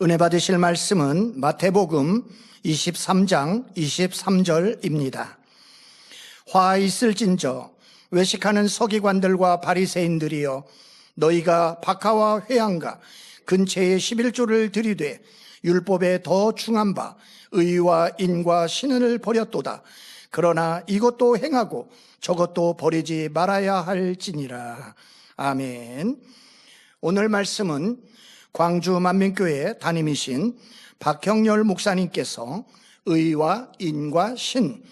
은혜 받으실 말씀은 마태복음 23장 23절입니다. 화 있을진저 외식하는 서기관들과 바리새인들이여, 너희가 박하와 회향과 근처에 11조를 들이되 율법에 더 중한 바 의와 인과 신을 버렸도다. 그러나 이것도 행하고 저것도 버리지 말아야 할지니라. 아멘. 오늘 말씀은 광주 만민교회 담임이신 박형렬 목사님께서 의와 인과 신,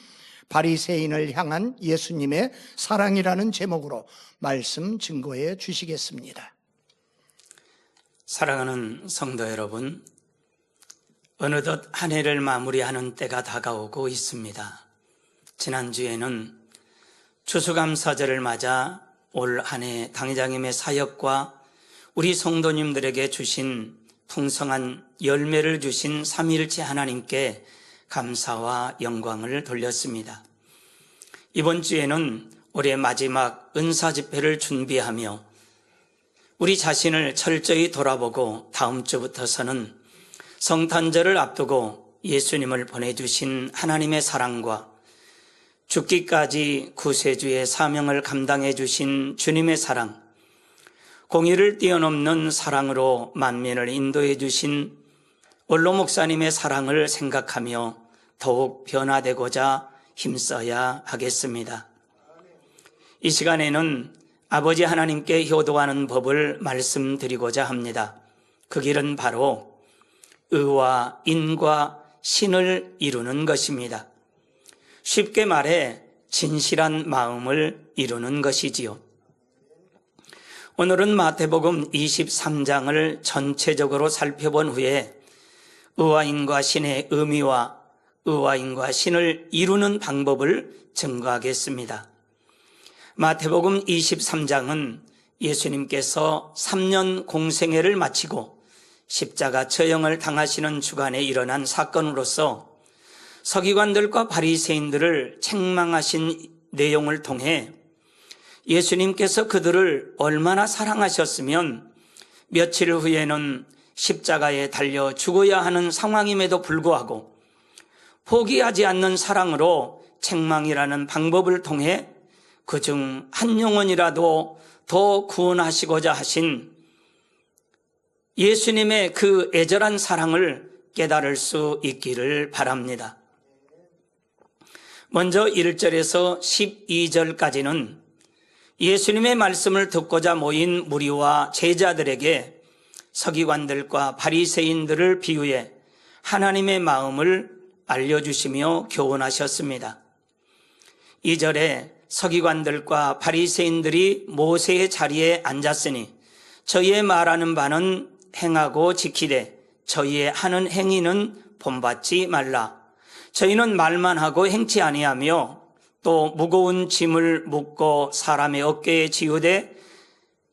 바리새인을 향한 예수님의 사랑이라는 제목으로 말씀 증거해 주시겠습니다. 사랑하는 성도 여러분, 어느덧 한 해를 마무리하는 때가 다가오고 있습니다. 지난주에는 추수감사절을 맞아 올 한 해 당회장님의 사역과 우리 성도님들에게 주신 풍성한 열매를 주신 삼위일체 하나님께 감사와 영광을 돌렸습니다. 이번 주에는 올해 마지막 은사 집회를 준비하며 우리 자신을 철저히 돌아보고 다음 주부터서는 성탄절을 앞두고 예수님을 보내주신 하나님의 사랑과 죽기까지 구세주의 사명을 감당해 주신 주님의 사랑, 공의를 뛰어넘는 사랑으로 만민을 인도해 주신 원로 목사님의 사랑을 생각하며 더욱 변화되고자 힘써야 하겠습니다. 이 시간에는 아버지 하나님께 효도하는 법을 말씀드리고자 합니다. 그 길은 바로 의와 인과 신을 이루는 것입니다. 쉽게 말해 진실한 마음을 이루는 것이지요. 오늘은 마태복음 23장을 전체적으로 살펴본 후에 의와 인과 신의 의미와 의와 인과 신을 이루는 방법을 증거하겠습니다. 마태복음 23장은 예수님께서 3년 공생애를 마치고 십자가 처형을 당하시는 주간에 일어난 사건으로서 서기관들과 바리새인들을 책망하신 내용을 통해 예수님께서 그들을 얼마나 사랑하셨으면 며칠 후에는 십자가에 달려 죽어야 하는 상황임에도 불구하고 포기하지 않는 사랑으로 책망이라는 방법을 통해 그중 한 영혼이라도 더 구원하시고자 하신 예수님의 그 애절한 사랑을 깨달을 수 있기를 바랍니다. 먼저 1절에서 12절까지는 예수님의 말씀을 듣고자 모인 무리와 제자들에게 서기관들과 바리새인들을 비유해 하나님의 마음을 알려주시며 교훈하셨습니다. 2절에 서기관들과 바리새인들이 모세의 자리에 앉았으니 저희의 말하는 바는 행하고 지키되 저희의 하는 행위는 본받지 말라. 저희는 말만 하고 행치 아니하며 또 무거운 짐을 묻고 사람의 어깨에 지우되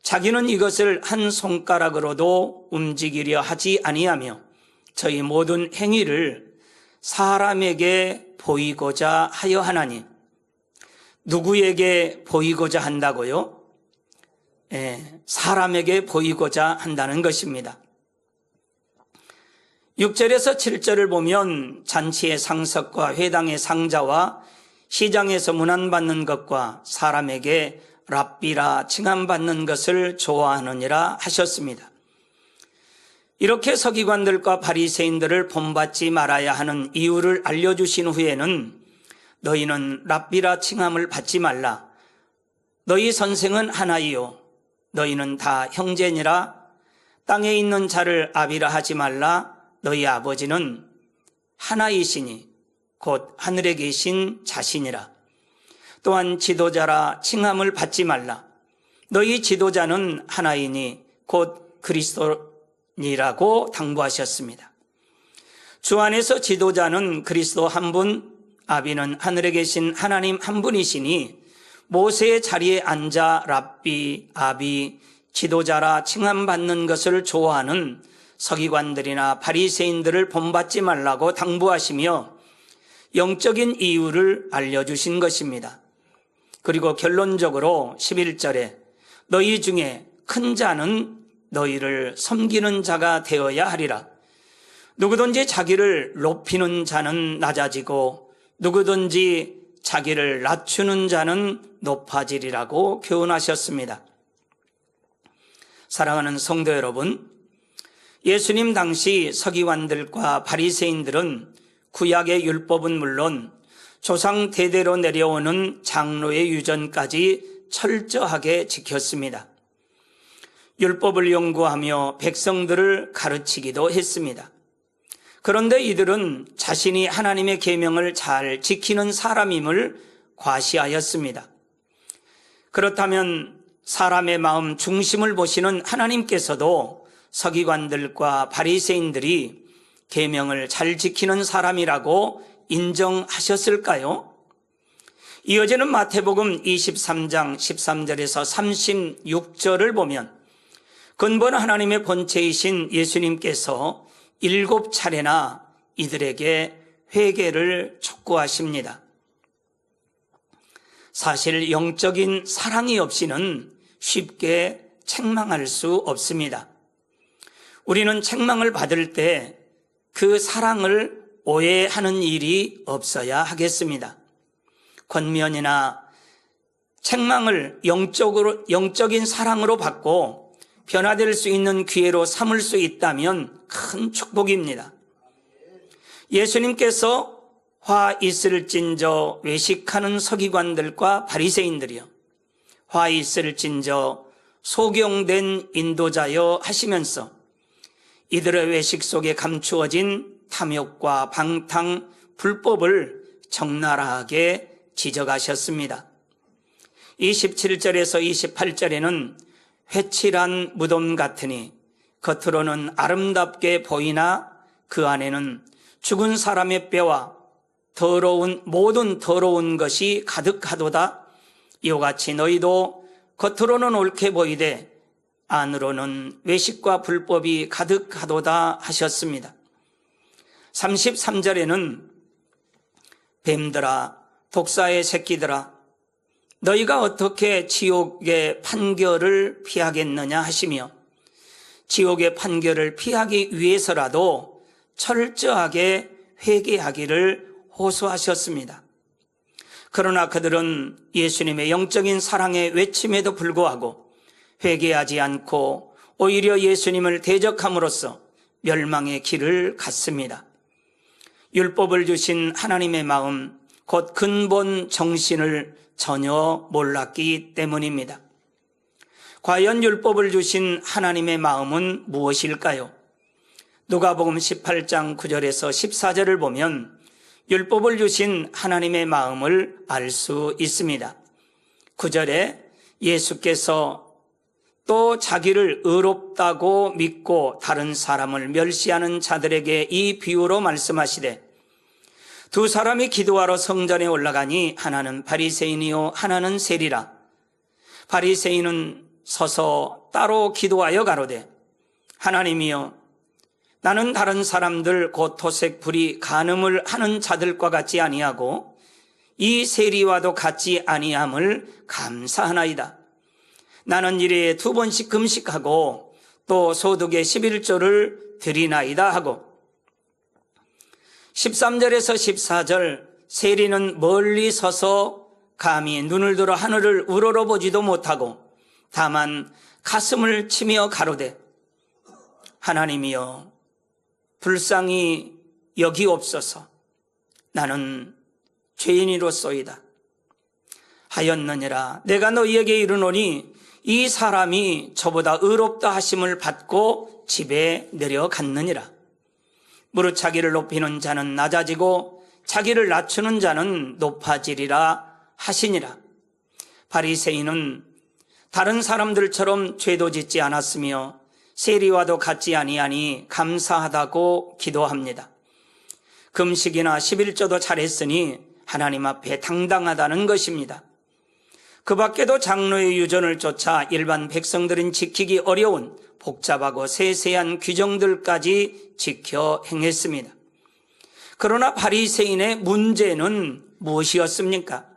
자기는 이것을 한 손가락으로도 움직이려 하지 아니하며 저희 모든 행위를 사람에게 보이고자 하여 하나니. 누구에게 보이고자 한다고요? 사람에게 보이고자 한다는 것입니다. 6절에서 7절을 보면 잔치의 상석과 회당의 상자와 시장에서 문안받는 것과 사람에게 랍비라 칭함받는 것을 좋아하느니라 하셨습니다. 이렇게 서기관들과 바리새인들을 본받지 말아야 하는 이유를 알려주신 후에는 너희는 랍비라 칭함을 받지 말라. 너희 선생은 하나이요 너희는 다 형제니라. 땅에 있는 자를 아비라 하지 말라. 너희 아버지는 하나이시니 곧 하늘에 계신 자신이라. 또한 지도자라 칭함을 받지 말라. 너희 지도자는 하나이니 곧 그리스도니라고 당부하셨습니다. 주 안에서 지도자는 그리스도 한 분, 아비는 하늘에 계신 하나님 한 분이시니 모세의 자리에 앉아 랍비, 아비, 지도자라 칭함받는 것을 좋아하는 서기관들이나 바리새인들을 본받지 말라고 당부하시며 영적인 이유를 알려주신 것입니다. 그리고 결론적으로 11절에 너희 중에 큰 자는 너희를 섬기는 자가 되어야 하리라. 누구든지 자기를 높이는 자는 낮아지고 누구든지 자기를 낮추는 자는 높아지리라고 교훈하셨습니다. 사랑하는 성도 여러분, 예수님 당시 서기관들과 바리새인들은 구약의 율법은 물론 조상 대대로 내려오는 장로의 유전까지 철저하게 지켰습니다. 율법을 연구하며 백성들을 가르치기도 했습니다. 그런데 이들은 자신이 하나님의 계명을 잘 지키는 사람임을 과시하였습니다. 그렇다면 사람의 마음 중심을 보시는 하나님께서도 서기관들과 바리새인들이 계명을 잘 지키는 사람이라고 인정하셨을까요? 이어지는 마태복음 23장 13절에서 36절을 보면 근본 하나님의 본체이신 예수님께서 7차례나 이들에게 회개를 촉구하십니다. 사실 영적인 사랑이 없이는 쉽게 책망할 수 없습니다. 우리는 책망을 받을 때 그 사랑을 오해하는 일이 없어야 하겠습니다. 권면이나 책망을 영적인 사랑으로 받고 변화될 수 있는 기회로 삼을 수 있다면 큰 축복입니다. 예수님께서 화 있을진저 외식하는 서기관들과 바리새인들이여 화 있을진저 소경된 인도자여 하시면서 이들의 외식 속에 감추어진 탐욕과 방탕, 불법을 적나라하게 지적하셨습니다. 27절에서 28절에는 회칠한 무덤 같으니 겉으로는 아름답게 보이나 그 안에는 죽은 사람의 뼈와 모든 더러운 것이 가득하도다. 이와 같이 너희도 겉으로는 옳게 보이되 안으로는 외식과 불법이 가득하도다 하셨습니다. 33절에는 뱀들아 독사의 새끼들아 너희가 어떻게 지옥의 판결을 피하겠느냐 하시며 지옥의 판결을 피하기 위해서라도 철저하게 회개하기를 호소하셨습니다. 그러나 그들은 예수님의 영적인 사랑의 외침에도 불구하고 회개하지 않고 오히려 예수님을 대적함으로써 멸망의 길을 갔습니다. 율법을 주신 하나님의 마음, 곧 근본 정신을 전혀 몰랐기 때문입니다. 과연 율법을 주신 하나님의 마음은 무엇일까요? 누가복음 18장 9절에서 14절을 보면 율법을 주신 하나님의 마음을 알 수 있습니다. 9절에 예수께서 또 자기를 의롭다고 믿고 다른 사람을 멸시하는 자들에게 이 비유로 말씀하시되 두 사람이 기도하러 성전에 올라가니 하나는 바리새인이요 하나는 세리라. 바리새인은 서서 따로 기도하여 가로되 하나님이여 나는 다른 사람들 곧 토색 불이 간음을 하는 자들과 같지 아니하고 이 세리와도 같지 아니함을 감사하나이다. 나는 일에 2번씩 금식하고 또 소득의 11조를 드리나이다 하고 13절에서 14절 세리는 멀리 서서 감히 눈을 들어 하늘을 우러러보지도 못하고 다만 가슴을 치며 가로되 하나님이여 불쌍히 여기옵소서 나는 죄인이로소이다. 하였느니라 내가 너희에게 이르노니 이 사람이 저보다 의롭다 하심을 받고 집에 내려갔느니라. 무릇 자기를 높이는 자는 낮아지고 자기를 낮추는 자는 높아지리라 하시니라. 바리새인은 다른 사람들처럼 죄도 짓지 않았으며 세리와도 같지 아니하니 감사하다고 기도합니다. 금식이나 11조도 잘했으니 하나님 앞에 당당하다는 것입니다. 그 밖에도 장로의 유전을 쫓아 일반 백성들은 지키기 어려운 복잡하고 세세한 규정들까지 지켜 행했습니다. 그러나 바리새인의 문제는 무엇이었습니까?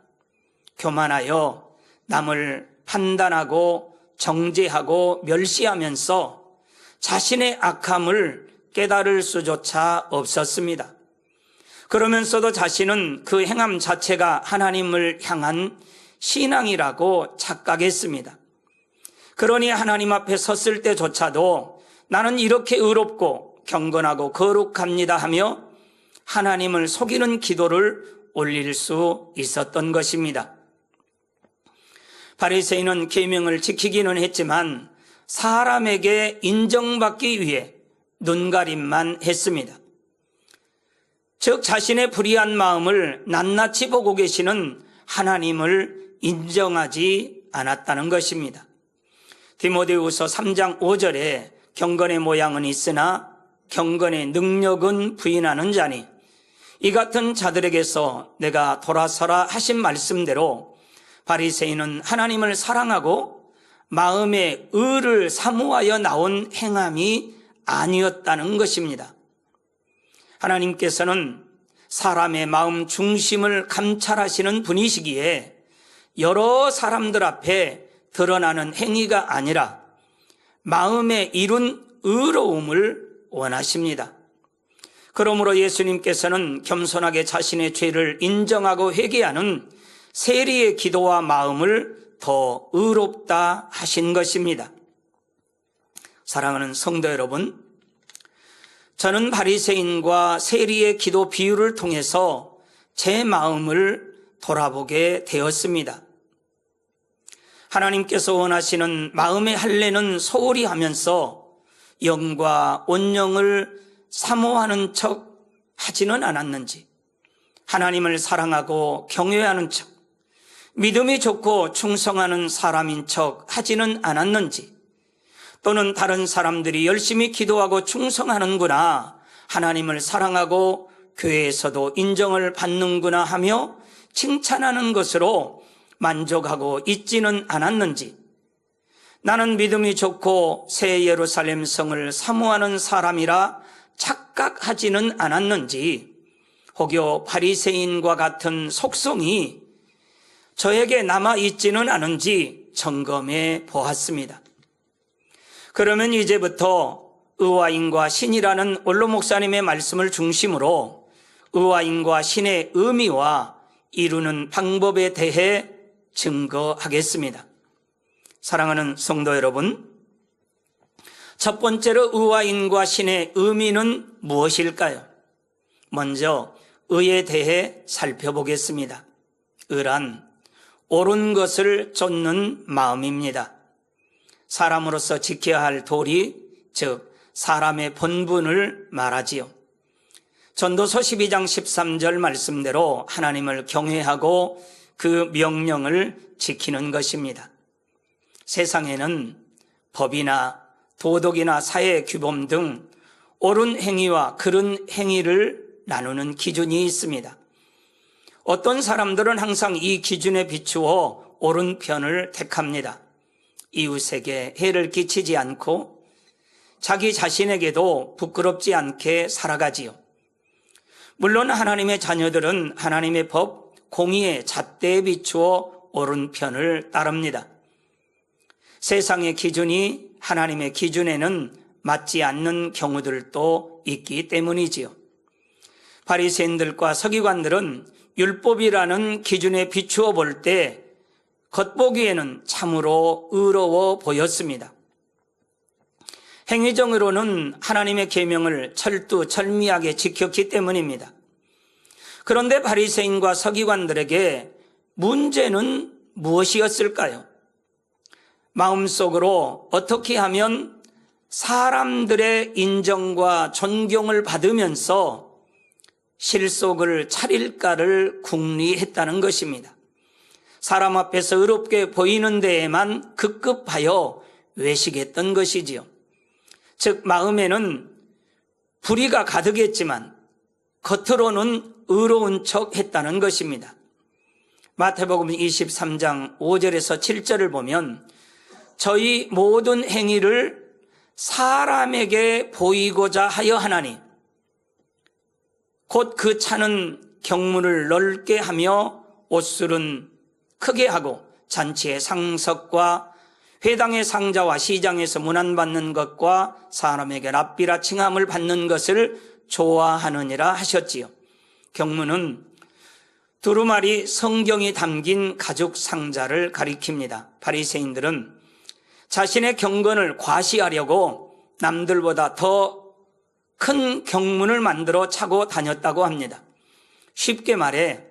교만하여 남을 판단하고 정죄하고 멸시하면서 자신의 악함을 깨달을 수조차 없었습니다. 그러면서도 자신은 그 행함 자체가 하나님을 향한 신앙이라고 착각했습니다. 그러니 하나님 앞에 섰을 때조차도 나는 이렇게 의롭고 경건하고 거룩합니다 하며 하나님을 속이는 기도를 올릴 수 있었던 것입니다. 바리새인은 계명을 지키기는 했지만 사람에게 인정받기 위해 눈가림만 했습니다. 즉 자신의 불의한 마음을 낱낱이 보고 계시는 하나님을 인정하지 않았다는 것입니다. 디모데후서 3장 5절에 경건의 모양은 있으나 경건의 능력은 부인하는 자니 이 같은 자들에게서 내가 돌아서라 하신 말씀대로 바리새인은 하나님을 사랑하고 마음의 의를 사모하여 나온 행함이 아니었다는 것입니다. 하나님께서는 사람의 마음 중심을 감찰하시는 분이시기에 여러 사람들 앞에 드러나는 행위가 아니라 마음에 이룬 의로움을 원하십니다. 그러므로 예수님께서는 겸손하게 자신의 죄를 인정하고 회개하는 세리의 기도와 마음을 더 의롭다 하신 것입니다. 사랑하는 성도 여러분, 저는 바리새인과 세리의 기도 비유를 통해서 제 마음을 돌아보게 되었습니다. 하나님께서 원하시는 마음의 할례는 소홀히 하면서 영과 온영을 사모하는 척 하지는 않았는지, 하나님을 사랑하고 경외하는 척, 믿음이 좋고 충성하는 사람인 척 하지는 않았는지, 또는 다른 사람들이 열심히 기도하고 충성하는구나, 하나님을 사랑하고 교회에서도 인정을 받는구나 하며 칭찬하는 것으로 만족하고 있지는 않았는지, 나는 믿음이 좋고 새 예루살렘 성을 사모하는 사람이라 착각하지는 않았는지, 혹여 바리새인과 같은 속성이 저에게 남아있지는 않은지 점검해 보았습니다. 그러면 이제부터 의와인과 신이라는 원로 목사님의 말씀을 중심으로 의와인과 신의 의미와 이루는 방법에 대해 증거하겠습니다. 사랑하는 성도 여러분, 첫 번째로 의와인과 신의 의미는 무엇일까요? 먼저 의에 대해 살펴보겠습니다. 의란 옳은 것을 쫓는 마음입니다. 사람으로서 지켜야 할 도리, 즉 사람의 본분을 말하지요. 전도서 12장 13절 말씀대로 하나님을 경외하고 그 명령을 지키는 것입니다. 세상에는 법이나 도덕이나 사회 규범 등 옳은 행위와 그른 행위를 나누는 기준이 있습니다. 어떤 사람들은 항상 이 기준에 비추어 옳은 편을 택합니다. 이웃에게 해를 끼치지 않고 자기 자신에게도 부끄럽지 않게 살아가지요. 물론 하나님의 자녀들은 하나님의 법, 공의의 잣대에 비추어 옳은 편을 따릅니다. 세상의 기준이 하나님의 기준에는 맞지 않는 경우들도 있기 때문이지요. 바리새인들과 서기관들은 율법이라는 기준에 비추어 볼 때 겉보기에는 참으로 의로워 보였습니다. 행위적으로는 하나님의 계명을 철두철미하게 지켰기 때문입니다. 그런데 바리새인과 서기관들에게 문제는 무엇이었을까요? 마음속으로 어떻게 하면 사람들의 인정과 존경을 받으면서 실속을 차릴까를 궁리했다는 것입니다. 사람 앞에서 의롭게 보이는 데에만 급급하여 외식했던 것이지요. 즉 마음에는 불의가 가득했지만 겉으로는 의로운 척 했다는 것입니다. 마태복음 23장 5절에서 7절을 보면 저희 모든 행위를 사람에게 보이고자 하여 하나니 곧 그 차는 경문을 넓게 하며 옷술은 크게 하고 잔치의 상석과 회당의 상자와 시장에서 문안받는 것과 사람에게 랍비라 칭함을 받는 것을 좋아하느니라 하셨지요. 경문은 두루마리 성경이 담긴 가죽 상자를 가리킵니다. 바리새인들은 자신의 경건을 과시하려고 남들보다 더 큰 경문을 만들어 차고 다녔다고 합니다. 쉽게 말해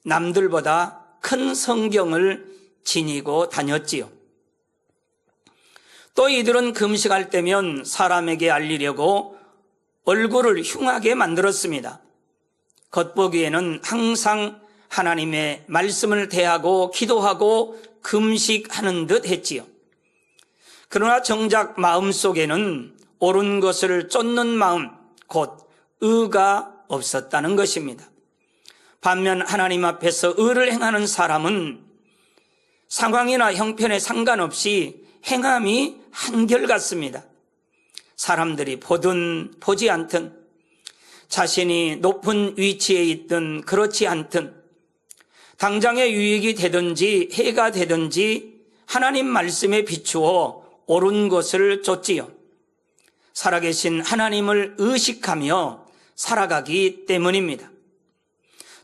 남들보다 큰 성경을 지니고 다녔지요. 또 이들은 금식할 때면 사람에게 알리려고 얼굴을 흉하게 만들었습니다. 겉보기에는 항상 하나님의 말씀을 대하고 기도하고 금식하는 듯 했지요. 그러나 정작 마음속에는 옳은 것을 쫓는 마음, 곧 의가 없었다는 것입니다. 반면 하나님 앞에서 의를 행하는 사람은 상황이나 형편에 상관없이 행함이 한결같습니다. 사람들이 보든 보지 않든, 자신이 높은 위치에 있든 그렇지 않든, 당장의 유익이 되든지 해가 되든지 하나님 말씀에 비추어 옳은 것을 쫓지요. 살아계신 하나님을 의식하며 살아가기 때문입니다.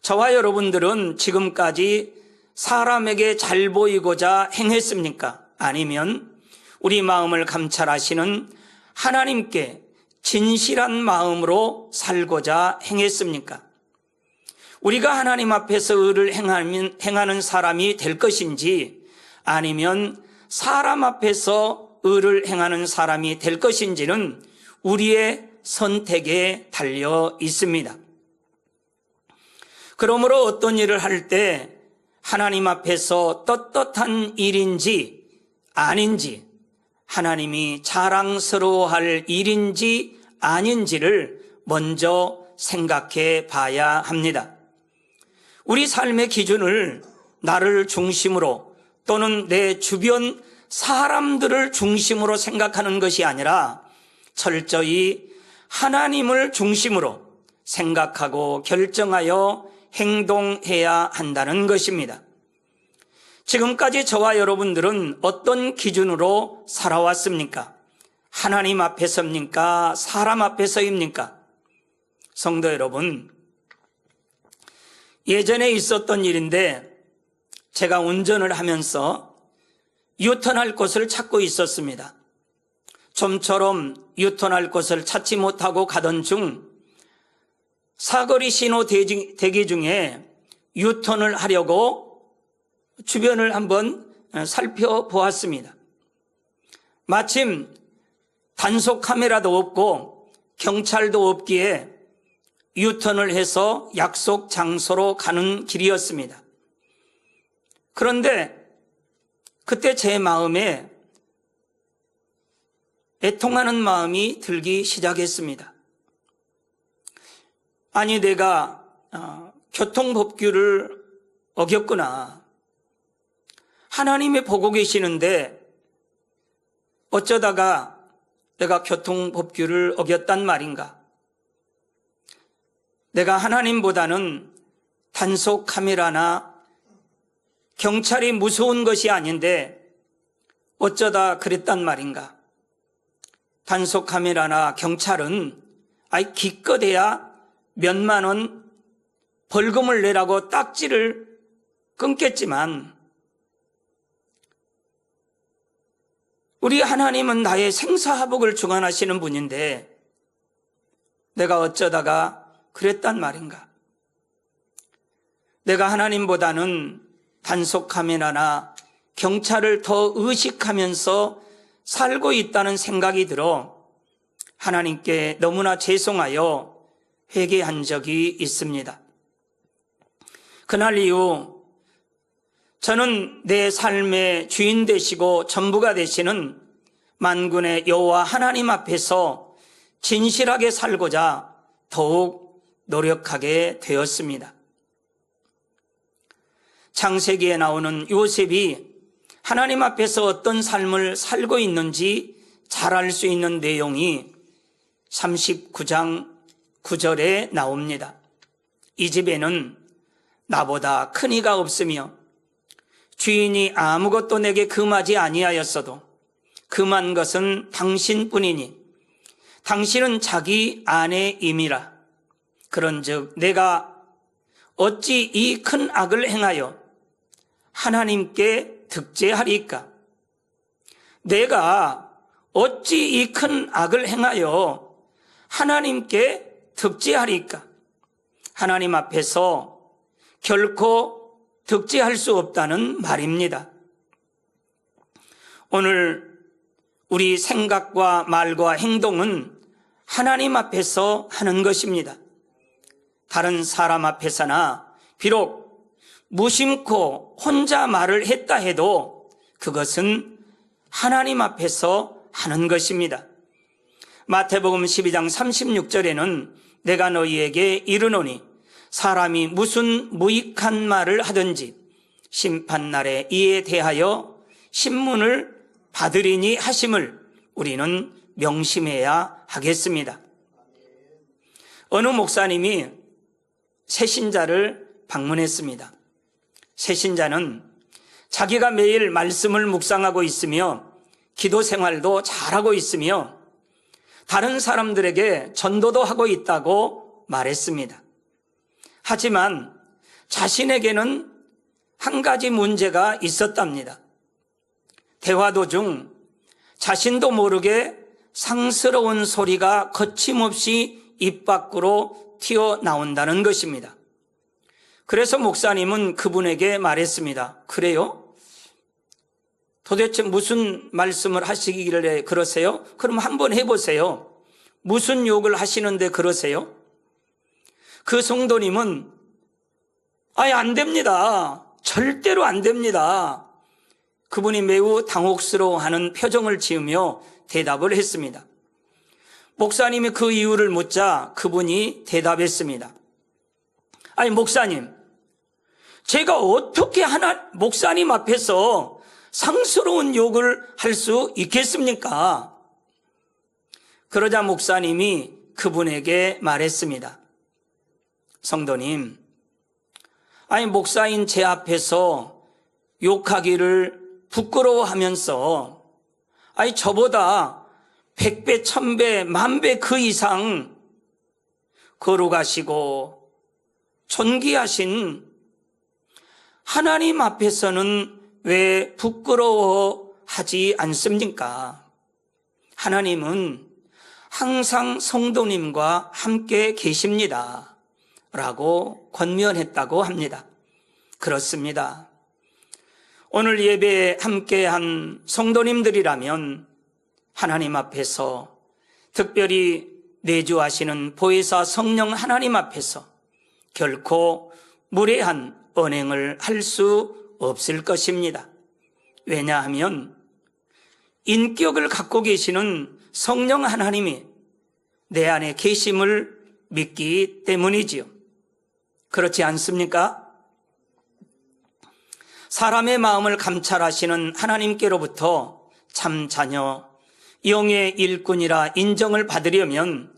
저와 여러분들은 지금까지 사람에게 잘 보이고자 행했습니까? 아니면 우리 마음을 감찰하시는 하나님께 진실한 마음으로 살고자 행했습니까? 우리가 하나님 앞에서 의를 행하는 사람이 될 것인지, 아니면 사람 앞에서 의를 행하는 사람이 될 것인지는 우리의 선택에 달려 있습니다. 그러므로 어떤 일을 할 때 하나님 앞에서 떳떳한 일인지 아닌지, 하나님이 자랑스러워할 일인지 아닌지를 먼저 생각해 봐야 합니다. 우리 삶의 기준을 나를 중심으로 또는 내 주변 사람들을 중심으로 생각하는 것이 아니라 철저히 하나님을 중심으로 생각하고 결정하여 행동해야 한다는 것입니다. 지금까지 저와 여러분들은 어떤 기준으로 살아왔습니까? 하나님 앞에서입니까? 사람 앞에서입니까? 성도 여러분, 예전에 있었던 일인데 제가 운전을 하면서 유턴할 곳을 찾고 있었습니다. 좀처럼 유턴할 곳을 찾지 못하고 가던 중 사거리 신호 대기 중에 유턴을 하려고 주변을 한번 살펴보았습니다. 마침 단속 카메라도 없고 경찰도 없기에 유턴을 해서 약속 장소로 가는 길이었습니다. 그런데 그때 제 마음에 애통하는 마음이 들기 시작했습니다. 아니, 내가 교통법규를 어겼구나. 하나님이 보고 계시는데 어쩌다가 내가 교통법규를 어겼단 말인가? 내가 하나님보다는 단속 카메라나 경찰이 무서운 것이 아닌데 어쩌다 그랬단 말인가? 단속 카메라나 경찰은 기껏해야 몇만 원 벌금을 내라고 딱지를 끊겠지만 우리 하나님은 나의 생사화복을 주관하시는 분인데 내가 어쩌다가 그랬단 말인가? 내가 하나님보다는 단속 카메라나 경찰을 더 의식하면서 살고 있다는 생각이 들어 하나님께 너무나 죄송하여 회개한 적이 있습니다. 그날 이후 저는 내 삶의 주인 되시고 전부가 되시는 만군의 여호와 하나님 앞에서 진실하게 살고자 더욱 노력하게 되었습니다. 창세기에 나오는 요셉이 하나님 앞에서 어떤 삶을 살고 있는지 잘 알 수 있는 내용이 39장 9절에 나옵니다. 이 집에는 나보다 큰 이가 없으며 주인이 아무것도 내게 금하지 아니하였어도 금한 것은 당신뿐이니 당신은 자기 아내임이라. 그런즉 내가 어찌 이 큰 악을 행하여 하나님께 득죄하리까? 내가 어찌 이 큰 악을 행하여 하나님께 득죄하리까? 하나님 앞에서 결코 득죄할 수 없다는 말입니다. 오늘 우리 생각과 말과 행동은 하나님 앞에서 하는 것입니다. 다른 사람 앞에서나 비록 무심코 혼자 말을 했다 해도 그것은 하나님 앞에서 하는 것입니다. 마태복음 12장 36절에는 내가 너희에게 이르노니 사람이 무슨 무익한 말을 하든지 심판날에 이에 대하여 신문을 받으리니 하심을 우리는 명심해야 하겠습니다. 어느 목사님이 새신자를 방문했습니다. 새신자는 자기가 매일 말씀을 묵상하고 있으며 기도 생활도 잘하고 있으며 다른 사람들에게 전도도 하고 있다고 말했습니다. 하지만 자신에게는 한 가지 문제가 있었답니다. 대화 도중 자신도 모르게 상스러운 소리가 거침없이 입 밖으로 튀어나온다는 것입니다. 그래서 목사님은 그분에게 말했습니다. 그래요? 도대체 무슨 말씀을 하시길래 그러세요? 그럼 한번 해보세요. 무슨 욕을 하시는데 그러세요? 그 성도님은 안 됩니다. 절대로 안 됩니다. 그분이 매우 당혹스러워하는 표정을 지으며 대답을 했습니다. 목사님이 그 이유를 묻자 그분이 대답했습니다. 목사님, 제가 어떻게 목사님 앞에서 상스러운 욕을 할 수 있겠습니까? 그러자 목사님이 그분에게 말했습니다. 성도님, 목사인 제 앞에서 욕하기를 부끄러워하면서 저보다 100배, 1000배, 10,000배 그 이상 거룩하시고 존귀하신 하나님 앞에서는 왜 부끄러워하지 않습니까? 하나님은 항상 성도님과 함께 계십니다. 라고 권면했다고 합니다. 그렇습니다. 오늘 예배에 함께한 성도님들이라면 하나님 앞에서 특별히 내주하시는 보혜사 성령 하나님 앞에서 결코 무례한 언행을 할 수 없을 것입니다. 왜냐하면 인격을 갖고 계시는 성령 하나님이 내 안에 계심을 믿기 때문이지요. 그렇지 않습니까? 사람의 마음을 감찰하시는 하나님께로부터 참 자녀, 영의 일꾼이라 인정을 받으려면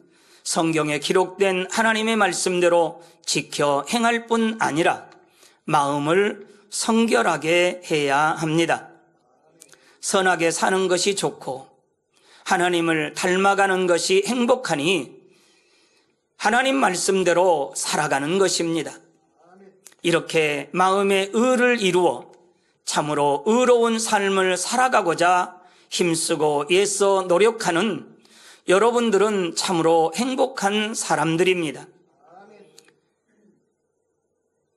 성경에 기록된 하나님의 말씀대로 지켜 행할 뿐 아니라 마음을 성결하게 해야 합니다. 선하게 사는 것이 좋고 하나님을 닮아가는 것이 행복하니 하나님 말씀대로 살아가는 것입니다. 이렇게 마음의 의를 이루어 참으로 의로운 삶을 살아가고자 힘쓰고 애써 노력하는 여러분들은 참으로 행복한 사람들입니다.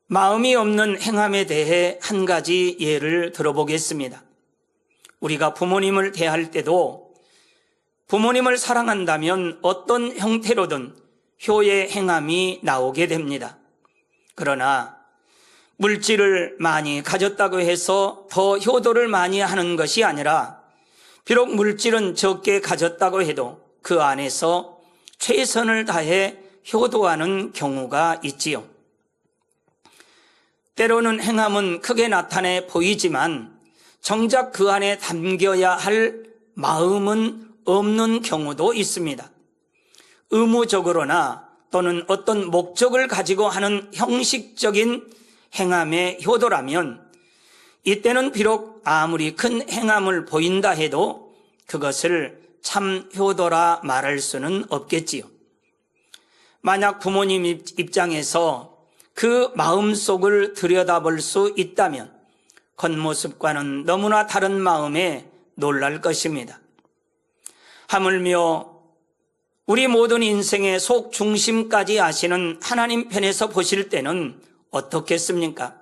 마음이 없는 행함에 대해 한 가지 예를 들어보겠습니다. 우리가 부모님을 대할 때도 부모님을 사랑한다면 어떤 형태로든 효의 행함이 나오게 됩니다. 그러나 물질을 많이 가졌다고 해서 더 효도를 많이 하는 것이 아니라 비록 물질은 적게 가졌다고 해도 그 안에서 최선을 다해 효도하는 경우가 있지요. 때로는 행함은 크게 나타내 보이지만 정작 그 안에 담겨야 할 마음은 없는 경우도 있습니다. 의무적으로나 또는 어떤 목적을 가지고 하는 형식적인 행함의 효도라면 이때는 비록 아무리 큰 행함을 보인다 해도 그것을 참 효도라 말할 수는 없겠지요. 만약 부모님 입장에서 그 마음속을 들여다볼 수 있다면 겉모습과는 너무나 다른 마음에 놀랄 것입니다. 하물며 우리 모든 인생의 속 중심까지 아시는 하나님 편에서 보실 때는 어떻겠습니까?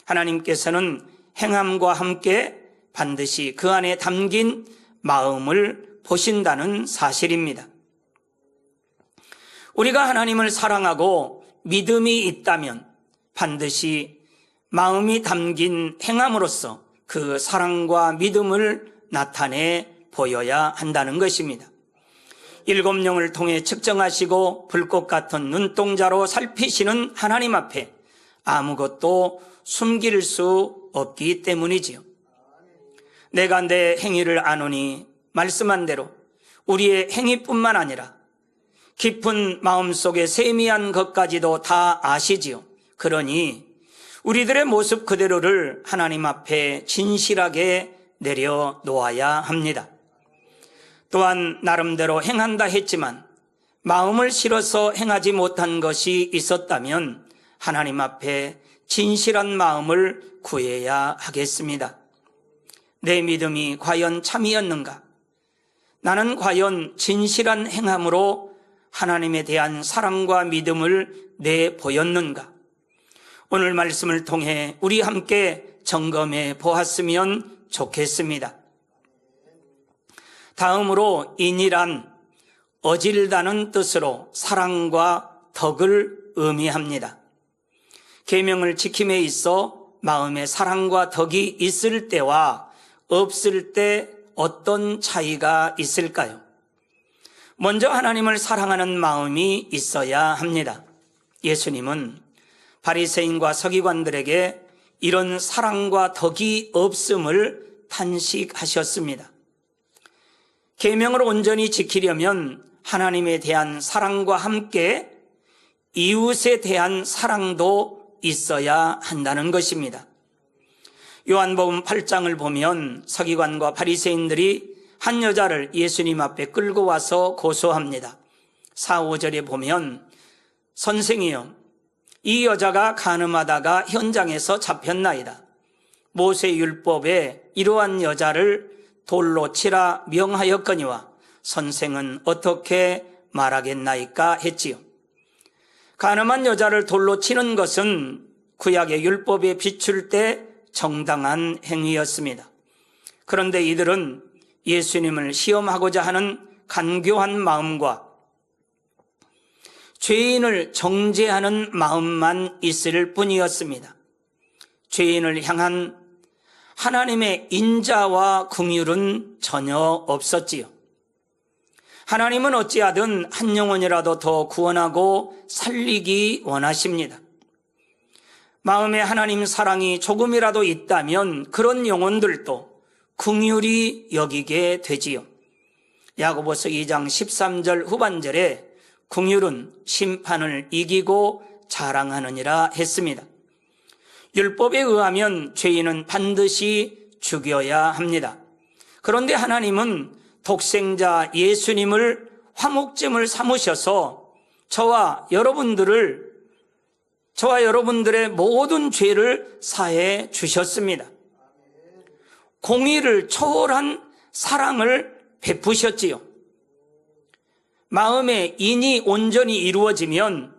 하나님께서는 행함과 함께 반드시 그 안에 담긴 마음을 보신다는 사실입니다. 우리가 하나님을 사랑하고 믿음이 있다면 반드시 마음이 담긴 행함으로써 그 사랑과 믿음을 나타내 보여야 한다는 것입니다. 일곱 영을 통해 측정하시고 불꽃 같은 눈동자로 살피시는 하나님 앞에 아무것도 숨길 수 없기 때문이지요. 내가 내 행위를 아노니 말씀한 대로 우리의 행위뿐만 아니라 깊은 마음속의 세미한 것까지도 다 아시지요. 그러니 우리들의 모습 그대로를 하나님 앞에 진실하게 내려놓아야 합니다. 또한 나름대로 행한다 했지만 마음을 실어서 행하지 못한 것이 있었다면 하나님 앞에 진실한 마음을 구해야 하겠습니다. 내 믿음이 과연 참이었는가? 나는 과연 진실한 행함으로 하나님에 대한 사랑과 믿음을 내보였는가? 오늘 말씀을 통해 우리 함께 점검해 보았으면 좋겠습니다. 다음으로 인이란 어질다는 뜻으로 사랑과 덕을 의미합니다. 계명을 지킴에 있어 마음에 사랑과 덕이 있을 때와 없을 때 어떤 차이가 있을까요? 먼저 하나님을 사랑하는 마음이 있어야 합니다. 예수님은 바리새인과 서기관들에게 이런 사랑과 덕이 없음을 탄식하셨습니다. 계명을 온전히 지키려면 하나님에 대한 사랑과 함께 이웃에 대한 사랑도 있어야 한다는 것입니다. 요한복음 8장을 보면 서기관과 바리새인들이 한 여자를 예수님 앞에 끌고 와서 고소합니다. 4, 5절에 보면 선생이여, 이 여자가 간음하다가 현장에서 잡혔나이다. 모세 율법에 이러한 여자를 돌로 치라 명하였거니와 선생은 어떻게 말하겠나이까 했지요. 간음한 여자를 돌로 치는 것은 구약의 율법에 비출 때 정당한 행위였습니다. 그런데 이들은 예수님을 시험하고자 하는 간교한 마음과 죄인을 정죄하는 마음만 있을 뿐이었습니다. 죄인을 향한 하나님의 인자와 긍휼은 전혀 없었지요. 하나님은 어찌하든 한 영혼이라도 더 구원하고 살리기 원하십니다. 마음에 하나님 사랑이 조금이라도 있다면 그런 영혼들도 긍휼히 여기게 되지요. 야고보서 2장 13절 후반절에 긍휼은 심판을 이기고 자랑하느니라 했습니다. 율법에 의하면 죄인은 반드시 죽여야 합니다. 그런데 하나님은 독생자 예수님을 화목제물 삼으셔서 저와 여러분들의 모든 죄를 사해 주셨습니다. 공의를 초월한 사랑을 베푸셨지요. 마음의 인이 온전히 이루어지면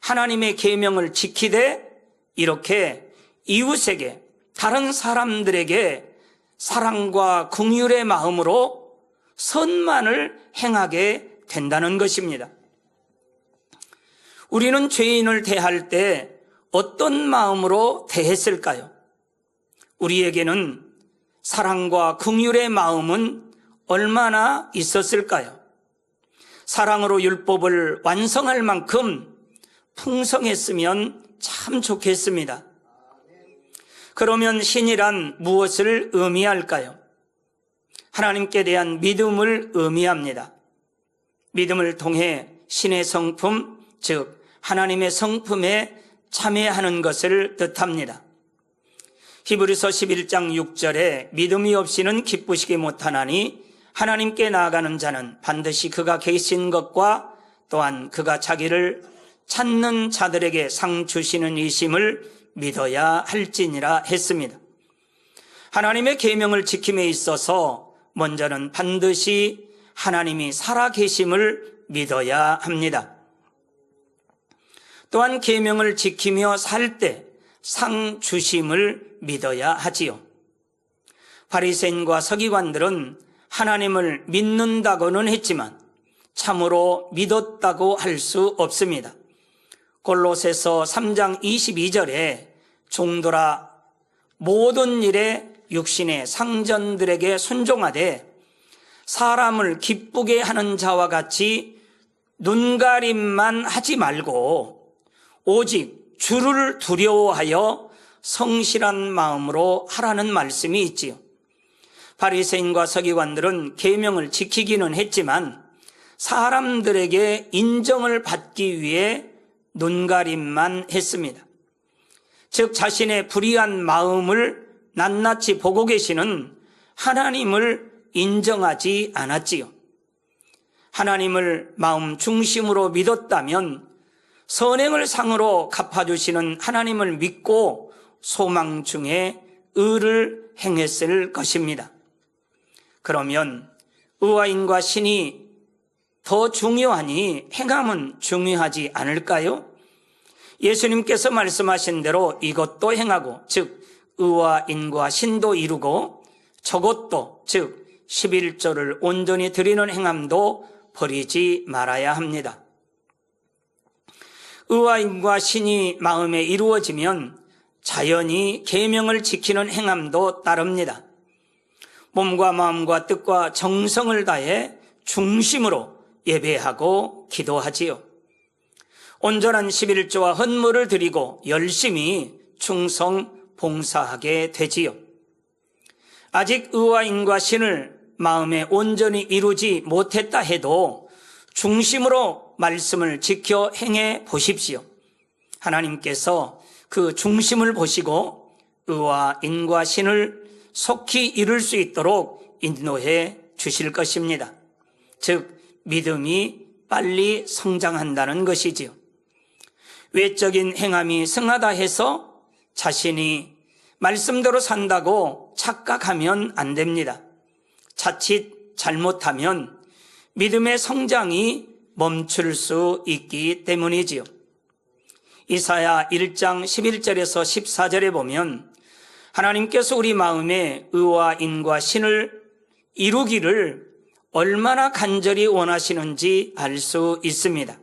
하나님의 계명을 지키되 이렇게 이웃에게, 다른 사람들에게 사랑과 긍휼의 마음으로 선만을 행하게 된다는 것입니다. 우리는 죄인을 대할 때 어떤 마음으로 대했을까요? 우리에게는 사랑과 긍휼의 마음은 얼마나 있었을까요? 사랑으로 율법을 완성할 만큼 풍성했으면 참 좋겠습니다. 그러면 신이란 무엇을 의미할까요? 하나님께 대한 믿음을 의미합니다. 믿음을 통해 신의 성품, 즉 하나님의 성품에 참여하는 것을 뜻합니다. 히브리서 11장 6절에 믿음이 없이는 기쁘시기 못하나니 하나님께 나아가는 자는 반드시 그가 계신 것과 또한 그가 자기를 찾는 자들에게 상 주시는 이심을 믿어야 할지니라 했습니다. 하나님의 계명을 지킴에 있어서 먼저는 반드시 하나님이 살아계심을 믿어야 합니다. 또한 계명을 지키며 살 때 상 주심을 믿어야 하지요. 바리새인과 서기관들은 하나님을 믿는다고는 했지만 참으로 믿었다고 할 수 없습니다. 골로새서 3장 22절에 종들아 모든 일에 육신의 상전들에게 순종하되 사람을 기쁘게 하는 자와 같이 눈가림만 하지 말고 오직 주를 두려워하여 성실한 마음으로 하라는 말씀이 있지요. 바리새인과 서기관들은 계명을 지키기는 했지만 사람들에게 인정을 받기 위해 눈가림만 했습니다. 즉 자신의 불의한 마음을 낱낱이 보고 계시는 하나님을 인정하지 않았지요. 하나님을 마음 중심으로 믿었다면 선행을 상으로 갚아주시는 하나님을 믿고 소망 중에 의를 행했을 것입니다. 그러면 의와인과 신이 더 중요하니 행함은 중요하지 않을까요? 예수님께서 말씀하신 대로 이것도 행하고 즉 의와 인과 신도 이루고 저것도 즉 11조를 온전히 드리는 행함도 버리지 말아야 합니다. 의와 인과 신이 마음에 이루어지면 자연히 계명을 지키는 행함도 따릅니다. 몸과 마음과 뜻과 정성을 다해 중심으로 예배하고 기도하지요. 온전한 11조와 헌물을 드리고 열심히 충성 봉사하게 되지요. 아직 의와 인과 신을 마음에 온전히 이루지 못했다 해도 중심으로 말씀을 지켜 행해 보십시오. 하나님께서 그 중심을 보시고 의와 인과 신을 속히 이룰 수 있도록 인도해 주실 것입니다. 즉 믿음이 빨리 성장한다는 것이지요. 외적인 행함이 승하다 해서 자신이 말씀대로 산다고 착각하면 안 됩니다. 자칫 잘못하면 믿음의 성장이 멈출 수 있기 때문이지요. 이사야 1장 11절에서 14절에 보면 하나님께서 우리 마음에 의와 인과 신을 이루기를 얼마나 간절히 원하시는지 알 수 있습니다.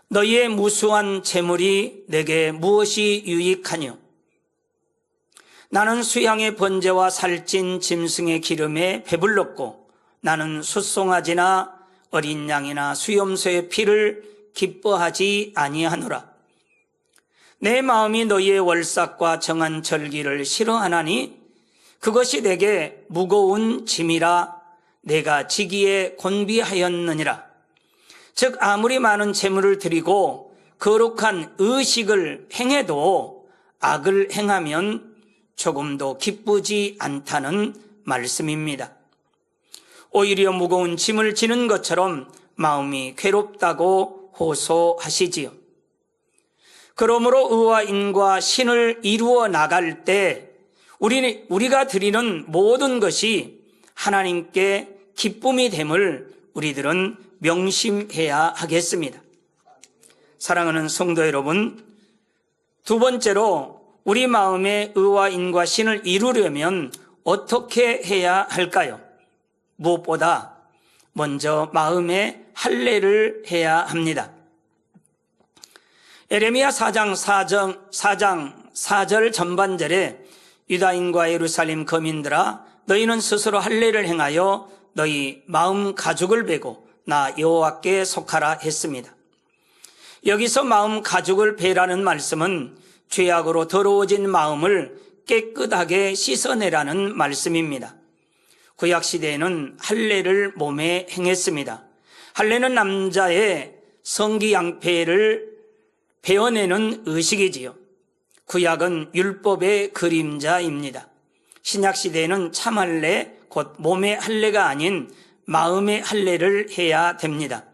너희의 무수한 재물이 내게 무엇이 유익하뇨? 나는 수양의 번제와 살찐 짐승의 기름에 배불렀고 나는 숫송아지나 어린 양이나 수염소의 피를 기뻐하지 아니하노라. 내 마음이 너희의 월삭과 정한 절기를 싫어하나니 그것이 내게 무거운 짐이라 내가 지기에 곤비하였느니라. 즉 아무리 많은 재물을 드리고 거룩한 의식을 행해도 악을 행하면 조금도 기쁘지 않다는 말씀입니다. 오히려 무거운 짐을 지는 것처럼 마음이 괴롭다고 호소하시지요. 그러므로 의와 인과 신을 이루어 나갈 때 우리가 드리는 모든 것이 하나님께 기쁨이 됨을 우리들은 명심해야 하겠습니다. 사랑하는 성도 여러분, 두 번째로 우리 마음에 의와 인과 신을 이루려면 어떻게 해야 할까요? 무엇보다 먼저 마음에 할례를 해야 합니다. 에레미야 4장 4절 전반절에 유다인과 예루살렘 거민들아 너희는 스스로 할례를 행하여 너희 마음 가죽을 베고 나 여호와께 속하라 했습니다. 여기서 마음 가죽을 베라는 말씀은 죄악으로 더러워진 마음을 깨끗하게 씻어내라는 말씀입니다. 구약시대에는 할례를 몸에 행했습니다. 할례는 남자의 성기양패를 베어내는 의식이지요. 구약은 율법의 그림자입니다. 신약시대에는 참할례, 곧 몸의 할례가 아닌 마음의 할례를 해야 됩니다.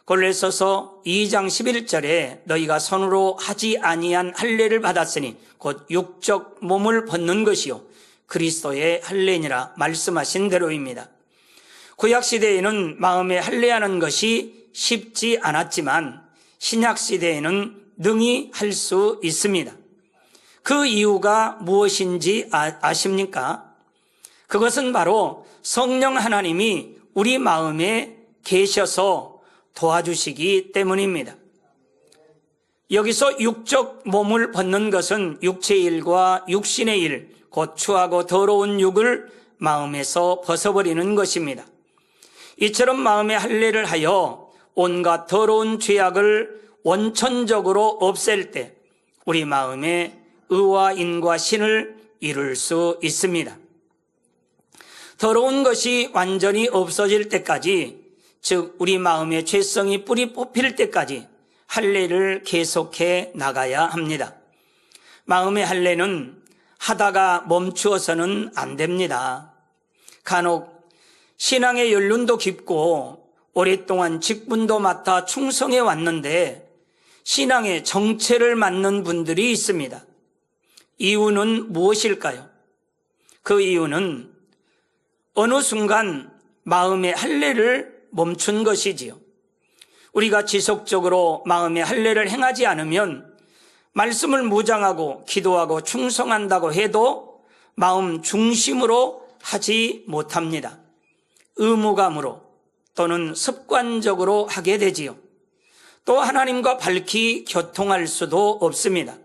골로새서 2장 11절에 너희가 손으로 하지 아니한 할례를 받았으니 곧 육적 몸을 벗는 것이요 그리스도의 할례니라 말씀하신 대로입니다. 구약시대에는 마음에 할례하는 것이 쉽지 않았지만 신약시대에는 능히 할 수 있습니다. 그 이유가 무엇인지 아십니까? 그것은 바로 성령 하나님이 우리 마음에 계셔서 도와주시기 때문입니다. 여기서 육적 몸을 벗는 것은 육체의 일과 육신의 일, 곧 추하고 더러운 육을 마음에서 벗어버리는 것입니다. 이처럼 마음의 할례를 하여 온갖 더러운 죄악을 원천적으로 없앨 때 우리 마음에 의와 인과 신을 이룰 수 있습니다. 더러운 것이 완전히 없어질 때까지, 즉 우리 마음의 죄성이 뿌리 뽑힐 때까지 할례를 계속해 나가야 합니다. 마음의 할례는 하다가 멈추어서는 안 됩니다. 간혹 신앙의 연륜도 깊고 오랫동안 직분도 맡아 충성해 왔는데 신앙의 정체를 맡는 분들이 있습니다. 이유는 무엇일까요? 그 이유는 어느 순간 마음의 할례를 멈춘 것이지요. 우리가 지속적으로 마음의 할례를 행하지 않으면 말씀을 무장하고 기도하고 충성한다고 해도 마음 중심으로 하지 못합니다. 의무감으로 또는 습관적으로 하게 되지요. 또 하나님과 밝히 교통할 수도 없습니다.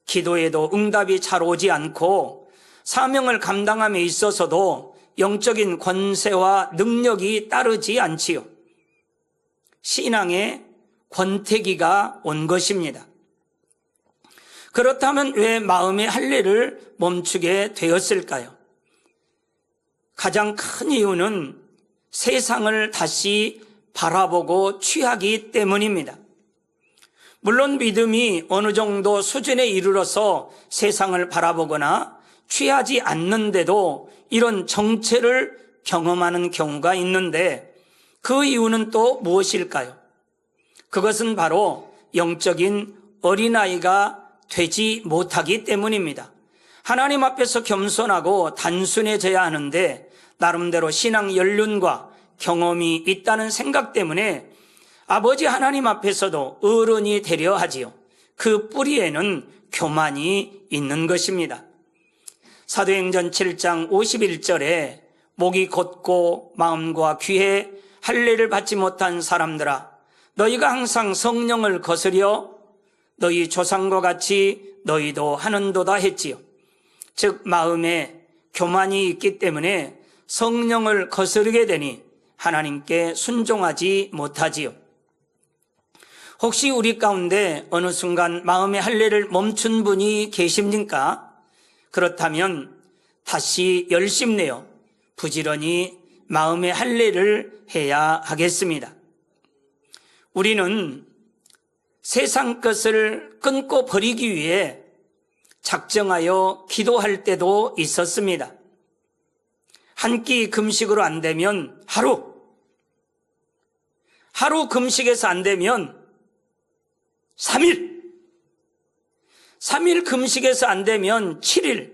기도에도 응답이 잘 오지 않고 사명을 감당함에 있어서도 영적인 권세와 능력이 따르지 않지요. 신앙의 권태기가 온 것입니다. 그렇다면 왜 마음의 할례를 멈추게 되었을까요? 가장 큰 이유는 세상을 다시 바라보고 취하기 때문입니다. 물론 믿음이 어느 정도 수준에 이르러서 세상을 바라보거나 취하지 않는데도 이런 정체를 경험하는 경우가 있는데 그 이유는 또 무엇일까요? 그것은 바로 영적인 어린아이가 되지 못하기 때문입니다. 하나님 앞에서 겸손하고 단순해져야 하는데 나름대로 신앙 연륜과 경험이 있다는 생각 때문에 아버지 하나님 앞에서도 어른이 되려 하지요. 그 뿌리에는 교만이 있는 것입니다. 사도행전 7장 51절에 목이 곧고 마음과 귀에 할례를 받지 못한 사람들아 너희가 항상 성령을 거스려 너희 조상과 같이 너희도 하는도다 했지요. 즉 마음에 교만이 있기 때문에 성령을 거스르게 되니 하나님께 순종하지 못하지요. 혹시 우리 가운데 어느 순간 마음의 할례를 멈춘 분이 계십니까? 그렇다면 다시 열심내어 부지런히 마음의 할례를 해야 하겠습니다. 우리는 세상 것을 끊고 버리기 위해 작정하여 기도할 때도 있었습니다. 한 끼 금식으로 안 되면 하루 금식에서 안 되면 3일 금식에서 안 되면 7일,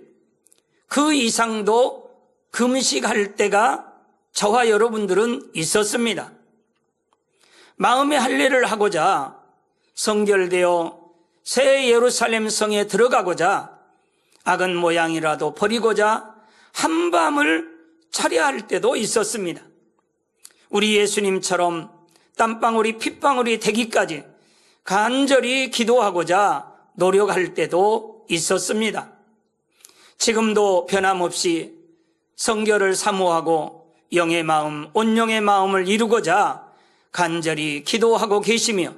그 이상도 금식할 때가 저와 여러분들은 있었습니다. 마음의 할례를 하고자 성결되어 새 예루살렘 성에 들어가고자 악은 모양이라도 버리고자 한밤을 차려야 할 때도 있었습니다. 우리 예수님처럼 땀방울이 핏방울이 되기까지 간절히 기도하고자 노력할 때도 있었습니다. 지금도 변함없이 성결을 사모하고 영의 마음, 온영의 마음을 이루고자 간절히 기도하고 계시며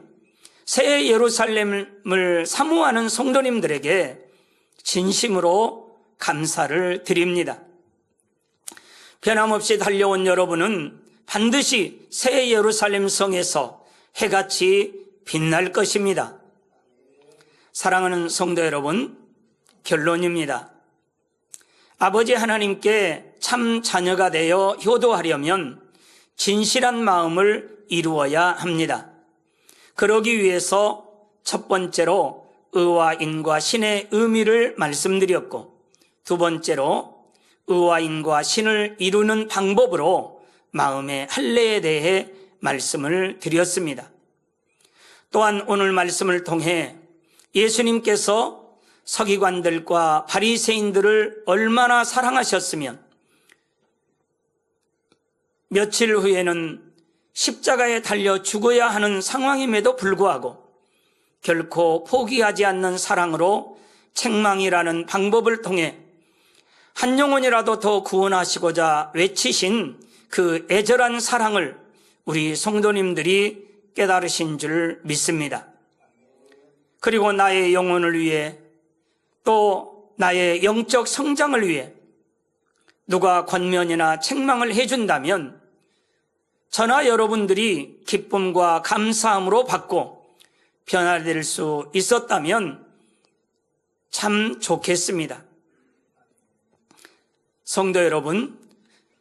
새 예루살렘을 사모하는 성도님들에게 진심으로 감사를 드립니다. 변함없이 달려온 여러분은 반드시 새 예루살렘 성에서 해같이 빛날 것입니다. 사랑하는 성도 여러분, 결론입니다. 아버지 하나님께 참 자녀가 되어 효도하려면 진실한 마음을 이루어야 합니다. 그러기 위해서 첫 번째로 의와 인과 신의 의미를 말씀드렸고, 두 번째로 의와 인과 신을 이루는 방법으로 마음의 할례에 대해 말씀을 드렸습니다. 또한 오늘 말씀을 통해 예수님께서 서기관들과 바리새인들을 얼마나 사랑하셨으면 며칠 후에는 십자가에 달려 죽어야 하는 상황임에도 불구하고 결코 포기하지 않는 사랑으로 책망이라는 방법을 통해 한 영혼이라도 더 구원하시고자 외치신 그 애절한 사랑을 우리 성도님들이 깨달으신 줄 믿습니다. 그리고 나의 영혼을 위해 또 나의 영적 성장을 위해 누가 권면이나 책망을 해준다면 저나 여러분들이 기쁨과 감사함으로 받고 변화될 수 있었다면 참 좋겠습니다. 성도 여러분,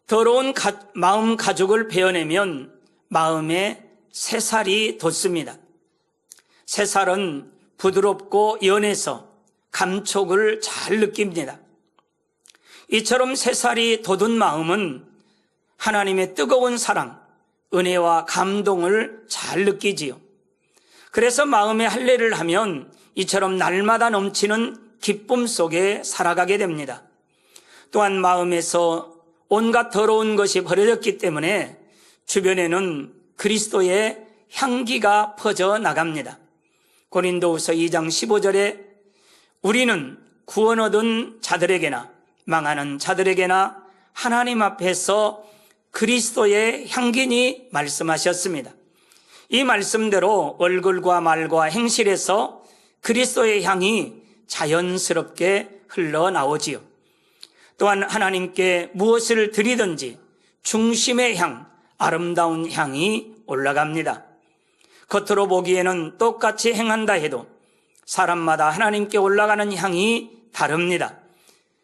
더러운 마음 가죽을 베어내면 마음에 새살이 돋습니다. 새살은 부드럽고 연해서 감촉을 잘 느낍니다. 이처럼 새살이 돋은 마음은 하나님의 뜨거운 사랑, 은혜와 감동을 잘 느끼지요. 그래서 마음의 할례를 하면 이처럼 날마다 넘치는 기쁨 속에 살아가게 됩니다. 또한 마음에서 온갖 더러운 것이 버려졌기 때문에 주변에는 그리스도의 향기가 퍼져 나갑니다. 고린도후서 2장 15절에 우리는 구원 얻은 자들에게나 망하는 자들에게나 하나님 앞에서 그리스도의 향기니 말씀하셨습니다. 이 말씀대로 얼굴과 말과 행실에서 그리스도의 향이 자연스럽게 흘러나오지요. 또한 하나님께 무엇을 드리든지 중심의 향, 아름다운 향이 올라갑니다. 겉으로 보기에는 똑같이 행한다 해도 사람마다 하나님께 올라가는 향이 다릅니다.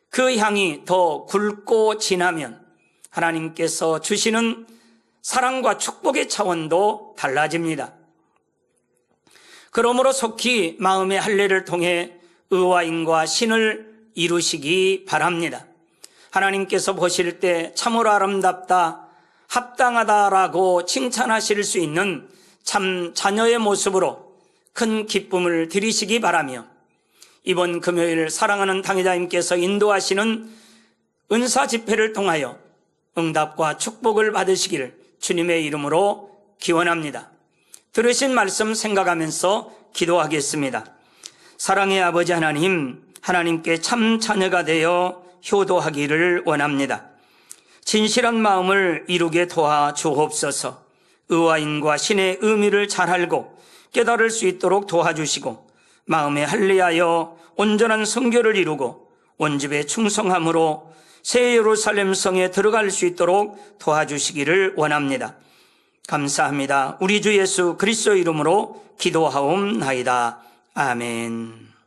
그 향이 더 굵고 진하면 하나님께서 주시는 사랑과 축복의 차원도 달라집니다. 그러므로 속히 마음의 할례를 통해 의와 인과 신을 이루시기 바랍니다. 하나님께서 보실 때 참으로 아름답다, 합당하다라고 칭찬하실 수 있는 참 자녀의 모습으로 큰 기쁨을 드리시기 바라며 이번 금요일 사랑하는 당회자님께서 인도하시는 은사 집회를 통하여 응답과 축복을 받으시기를 주님의 이름으로 기원합니다. 들으신 말씀 생각하면서 기도하겠습니다. 사랑의 아버지 하나님, 하나님께 참 자녀가 되어 효도하기를 원합니다. 진실한 마음을 이루게 도와 주옵소서. 의와 인과 신의 의미를 잘 알고 깨달을 수 있도록 도와주시고 마음에 할례하여 온전한 성결을 이루고 온집에 충성함으로 새 예루살렘 성에 들어갈 수 있도록 도와주시기를 원합니다. 감사합니다. 우리 주 예수 그리스도 이름으로 기도하옵나이다. 아멘.